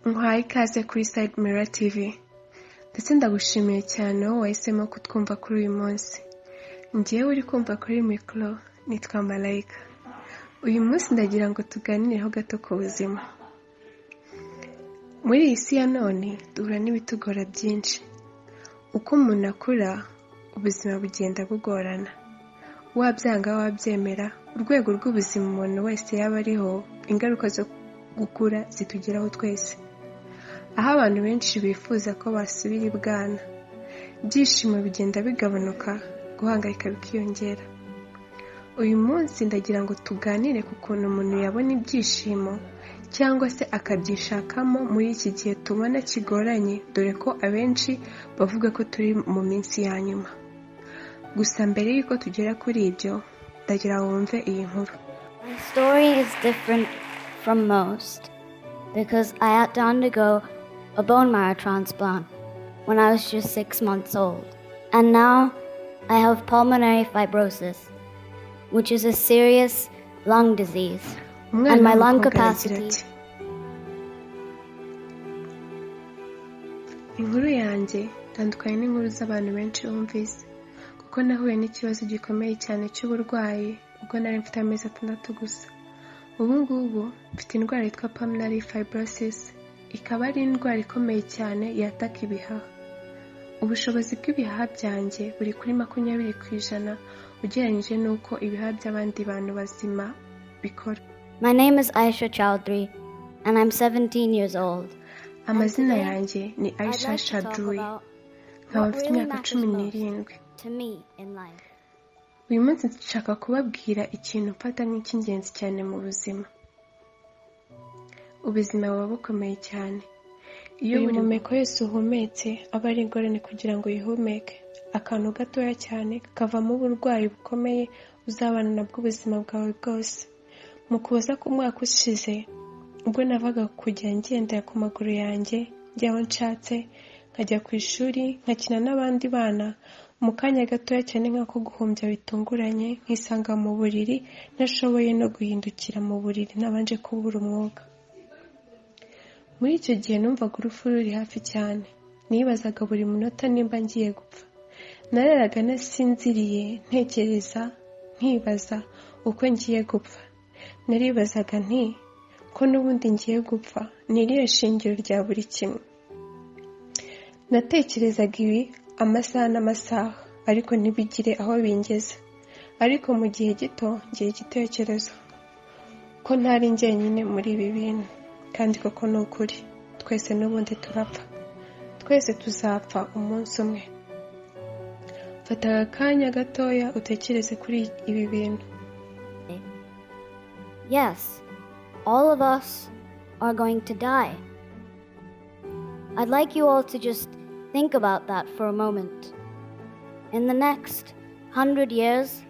Nkwaye ikaze kuri CYANE TV ndetse ndagushimiye cyane wowe wahisemo kutwumva kuri uyu munsi. Ngiye uri kumva kuri mikoro nitwa Malayika. Uyu munsi ndagira ngo tuganireho gato ku buzima. Muri iyi si ya none duhura n'ibitugora byinshi. Uko umuntu akura ubuzima bugenda bugorana. Wabyanga wabyemera, urwego rw'ubuzima umuntu wese yaba ariho, ingaruka zo gukura zitugeraho twese. Aho abantu benshi bifuza ko basubira ibwana, ibyishimo bigenda bigabanuka, guhangayika bikiyongera. Uyu munsi ndagira ngo tuganire ku kuntu umuntu yabona ibyishimo cyangwa se akabyishakamo muri iki gihe tubona kigoranye, dore ko abenshi bavuga ko turi mu minsi ya nyuma. Gusa mbere y'uko tugera kuri ibyo, ndagira wumve iyi nkuru. My story is different from most because I had to undergo a bone marrow transplant when I was just 6 months old. And now I have pulmonary fibrosis, which is a serious lung disease. And my lung capacity. Inkuru yanjye itandukanye n'inkuru z'abantu benshi bumvise, kuko nahuye n'ikibazo gikomeye cyane cy'uburwayi ubwo nari mfite amezi 6 gusa. Ubu ngubu mfite indwara yitwa pulmonary fibrosis, ikaba ari indwara ikomeye cyane yataka ibihaha. Ubushobozi bw'ibihaha byanjye buri kuri 20% ugereranyije n'uko ibihaha by'abandi bantu bazima bikora. My name is Aisha Chowdhury and I'm 17 years old. Amazina yanjye ni Aisha Chowdhury. Nkaba mfite imyaka 17. To me in life. Uyu munsi nshaka kubabwira ikintu mfata nk'icy'ingenzi cyane mu buzima. Ubuzima buba bukomeye cyane. Iyo buri mpumeko yose uhumetse aba ari ingorane kugira ngo uyihumeke. Akantu gatoya cyane kakavamo uburwayi bukomeye uzabana nabwo ubuzima bwawe bwose. Mu kuza ku mwaka ushize, ubwo navaga kujya ngendera ku maguru yanjye, njya aho nshatse, nkajya ku ishuri, nkakina n'abandi bana, mu kanya gatoya cyane nk'ako guhumbya bitunguranye, nkisanga mu buriri, ntashoboye no guhindukira mu buriri nabanje kubura umwuka. Muri icyo gihe numvaga urupfu ruri hafi cyane. Nibazaga buri munota nimba ngiye gupfa. Nararaga nasinziriye, ntekereza, nkibaza uko ngiye gupfa. Naribazaga nti ko n'ubundi ngiye gupfa, ni irihe shingiro rya buri kimwe. Natekerezaga ibi amasaha n'amasaha, ariko ntibigire aho bingeze. Ariko mu gihe gito ngiye igitekerezo ko ntari njyenyine muri ibi bintu, kandi koko ni ukuri. Twese n'ubundi turapfa, twese tuzapfa umunsi umwe. Fata akanya gatoya utekereze kuri ibi bintu. Yes, all of us are going to die. I'd like you all to just think about that for a moment. In the next 100 years,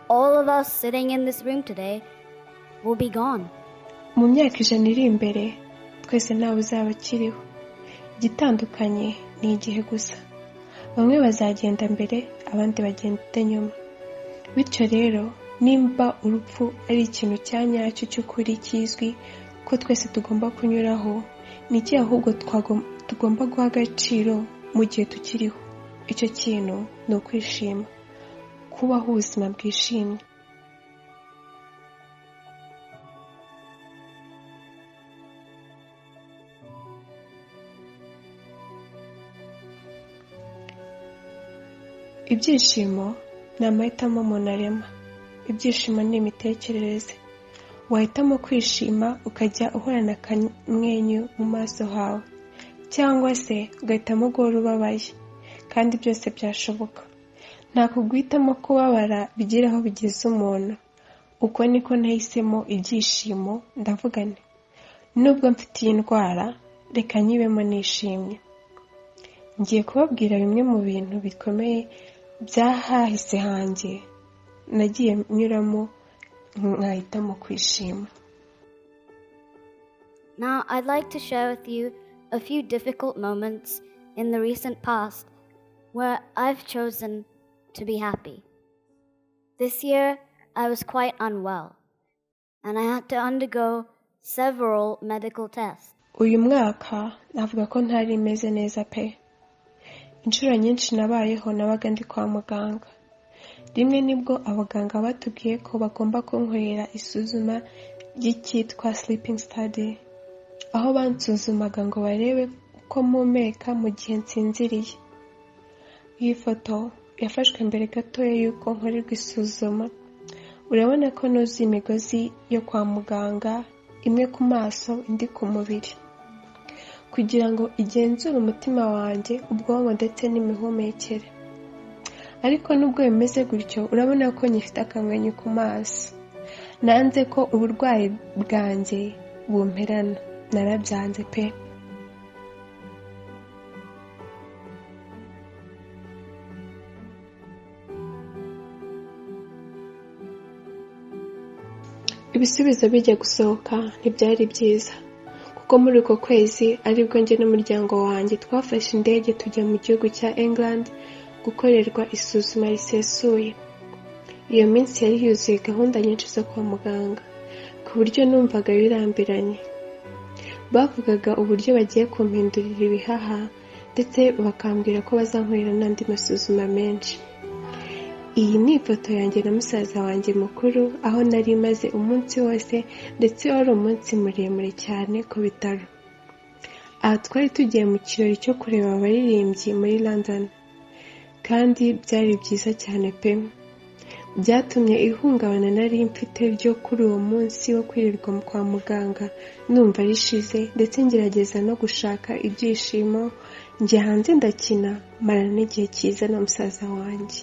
all of us sitting in this room today will be gone. Mu myaka 100 iri imbere, twese ntawe uzaba akiriho. Igitandukanye ni igihe gusa. Bamwe bazagenda mbere, abandi bagenda nyuma. Bityo rero, nimba urupfu ari ikintu cyanyacyo cy'ukuri kizwi ko twese tugomba kunyuraho, ni iki ahubwo tugomba guha agaciro mu gihe tukiriho? Icyo kintu ni ukwishima, kubaho ubuzima bwishimye. Ibyishimo ni amahitamo umuntu arema. Ibyishimo ni imitekerereze. Wahitamo kwishima ukajya uhorana akamwenyu mu maso hawe, cyangwa se ugahitamo guhora ubabaye, kandi byose byashoboka. Ntabwo guhitamo kubabara bigira aho bigeze umuntu. Uko niko nahisemo ibyishimo, ndavuga nti nubwo mfite iyi ndwara, reka nyibemo nishimye. Ngiye kubabwira bimwe mu bintu bikomeye byahahise hanjye nagiye nyuramo nkahitamo kwishima. Now I'd like to share with you a few difficult moments in the recent past where I've chosen to be happy. This year I was quite unwell and I had to undergo several medical tests. uyu mwaka navuga ko ntari imeze neza pe. Inshuro nyinshi nabayeho nabaga ndi kwa muganga. Rimwe nibwo abaganga batubwiye ko bagomba kunkorera isuzuma ry'icyitwa sleeping study, aho bansuzumaga ngo barebe uko mpumeka mu gihe nsinziriye. Iyi foto yafashwe mbere gatoya y'uko nkorerwa isuzuma. Urabona ko nuzuye imigozi yo kwa muganga, imwe ku maso indi ku mubiri, kugira ngo igenzure umutima wanjye, ubwonko ndetse n'imihumekere. Ariko nubwo bimeze gutyo, urabona ko nyifite akamwenyu ku maso. Nanze ko uburwayi bwanjye bumperana. Narabyanze pe. Ibisubizo bijya gusohoka ntibyari byiza, kuko muri uko kwezi aribwo njye n'umuryango wanjye twafashe indege tujya mu gihugu cya England gukorerwa isuzuma risesuye. Iyo minsi yari yuzuye gahunda nyinshi zo kwa muganga, ku buryo numvaga birambiranye. Bavugaga uburyo bagiye kumpindurira ibihaha, ndetse bakambwira ko bazankorera n'andi masuzuma menshi. Iyi ni ifoto yanjye na musaza wanjye mukuru, aho nari maze umunsi wose, ndetse wari umunsi muremure cyane ku bitaro. Aha twari tugiye mu kirori cyo kureba abaririmbyi muri London, kandi byari byiza cyane pe. Byatumye ihungabana nari mfite ryo kuri uwo munsi wo kwirirwa kwa muganga numva rishize, ndetse ngerageza no gushaka ibyishimo. Njye hanze ndakina, marana n'igihe cyiza na musaza wanjye.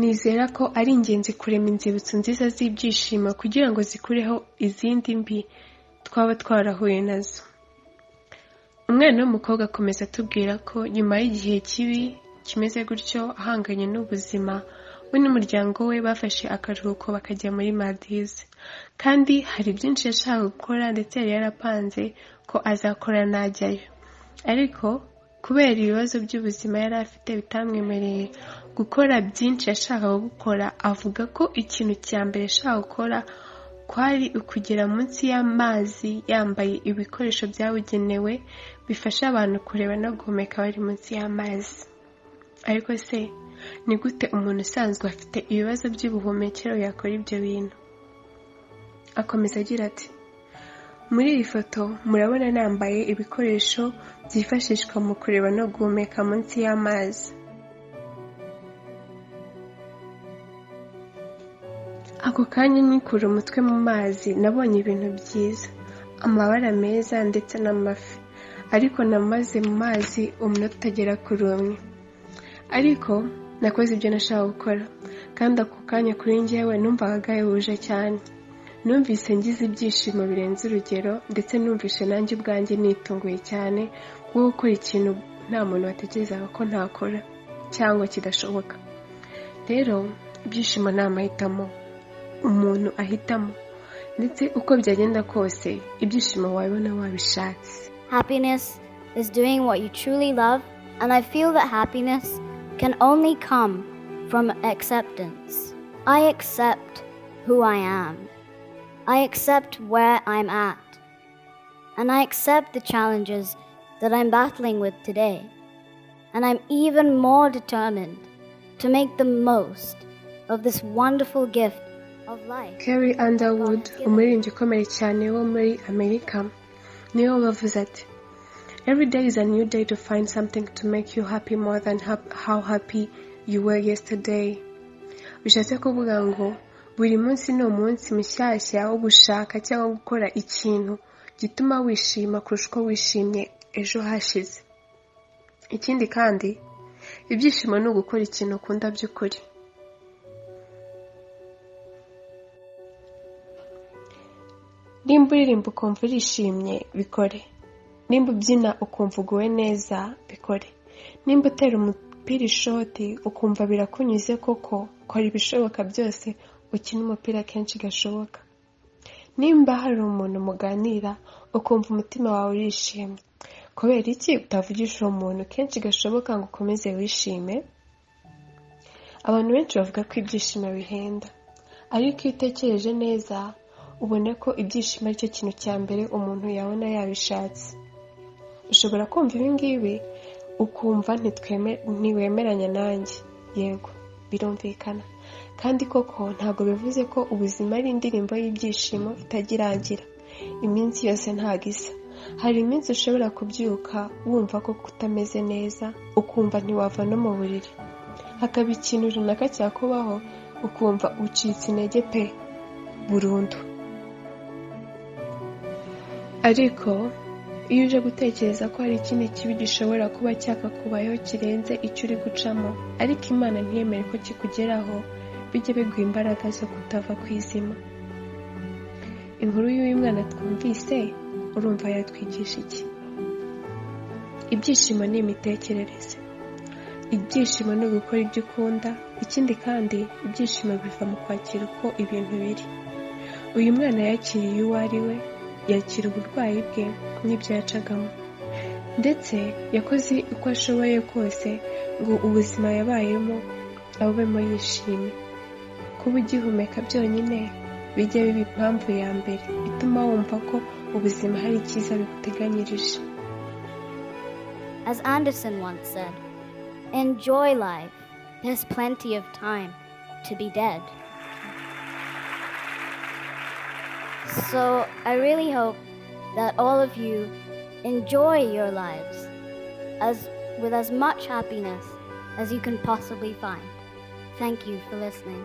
Nizera ko ari ingenzi kurema inzibutso nziza z'ibyishimo kugira ngo zikureho izindi mbi twaba twarahuye nazo. Umwana w'umukobwa akomeza atubwira ko nyuma y'igihe kibi kimeze gutyo ahanganye n'ubuzima, we n'umuryango we bafashe akaruhuko bakajya muri Maldives, kandi hari byinshi yashaka gukora ndetse yari yarapanze ko azakora najyayo. Ariko kubera ibibazo by'ubuzima yari afite bitamwemereye gukora byinshi yashakaga gukora, avuga ko ikintu cya mbere yashaka gukora kwari ukugera munsi y'amazi yambaye ibikoresho byabugenewe bifasha abantu kureba no guhumeka bari munsi y'amazi. Ariko se ni gute umuntu usanzwe afite ibibazo by'ubuhumekero yakora ibyo bintu? Akomeza agira ati, muri iyi foto murabona nambaye ibikoresho byifashishwa mu kureba no guhumeka munsi y'amazi. Ako kanya nikura umutwe mu mazi nabonye ibintu byiza, amabara meza ndetse n'amafi, ariko namaze mu mazi umunota utagera kuri umwe. Ariko nakoze ibyo nashaka gukora, kandi ako kanya kuri njyewe numvaga gahebuje cyane. Numvise ngize ibyishimo birenze urugero, ndetse numvise nanjye ubwanjye nitunguye cyane kuko gukora ikintu nta muntu watekerezaga ko ntakora cyangwa kidashoboka. Rero ibyishimo ni amahitamo umuntu ahitamo, ndetse uko byagenda kose ibyishimo wabibona wabishatse. Happiness is doing what you truly love, and I feel that happiness can only come from acceptance. I accept who I am. I accept where I'm at. And I accept the challenges that I'm battling with today. And I'm even more determined to make the most of this wonderful gift of life. Carrie Underwood, umuririmbyi ukomeye cyane wo muri Amerika, niwe wavuze ati, every day is a new day to find something to make you happy more than how happy you were yesterday. Bishatse kuvuga ngo buri munsi ni umunsi mushyashya wo gushaka cyangwa gukora ikintu gituma wishima kurusha uko wishimye ejo hashize. Ikindi kandi ibyishimo ni ugukora ikintu ukunda by'ukuri. Nimba uririmba ukumva urishimye, bikore. Nimba ubyina ukumva uguwe neza, bikore. Nimba utera umupira ishoti ukumva birakunyuze koko, kora ibishoboka byose ukina umupira kenshi gashoboka. Nimba hari umuntu muganira ukumva umutima wawe urishimye, kubera iki utavugisha uwo muntu kenshi gashoboka ngo ukomeze wishime? Abantu benshi bavuga ko ibyishimo bihenda, ariko iyo utekereje neza ubone ko ibyishimo ari cyo kintu cya mbere umuntu yabona yabishatse. Ushobora kumva ibi ngibi ukumva ntiwemeranya nanjye. Yego, birumvikana. Kandi koko ntabwo bivuze ko ubuzima ari indirimbo y'ibyishimo itagirangira. Iminsi yose ntabwo isa. Hari iminsi ushobora kubyuka wumva ko kutameze neza, ukumva ntiwava no mu buriri. Hakaba ikintu runaka cyakubaho ukumva ucitse intege pe burundu. Ariko iyo uje gutekereza ko hari ikindi kibi gishobora kuba cyakakubayeho kirenze icyo uri gucamo, ariko Imana ntiyemere ko kikugeraho, bijye biguha imbaraga zo kutava ku izima. Inkuru y'uyu mwana twumvise urumva yatwigisha iki? Ibyishimo ni imitekerereze. Ibyishimo ni ugukora ibyo ukunda. Ikindi kandi ibyishimo biva mu kwakira uko ibintu biri. Uyu mwana yakiriye uwo ari we, yakira uburwayi bwe n'ibyo yacagamo, ndetse yakoze uko ashoboye kose ngo ubuzima yabayemo abubemo yishimye. Kuba ugihumeka byonyine bijya biba impamvu ya mbere ituma wumva ko ubuzima hari icyiza biguteganyirije. As Anderson once said, enjoy life. There's plenty of time to be dead. So I really hope that all of you enjoy your lives with as much happiness as you can possibly find. Thank you for listening.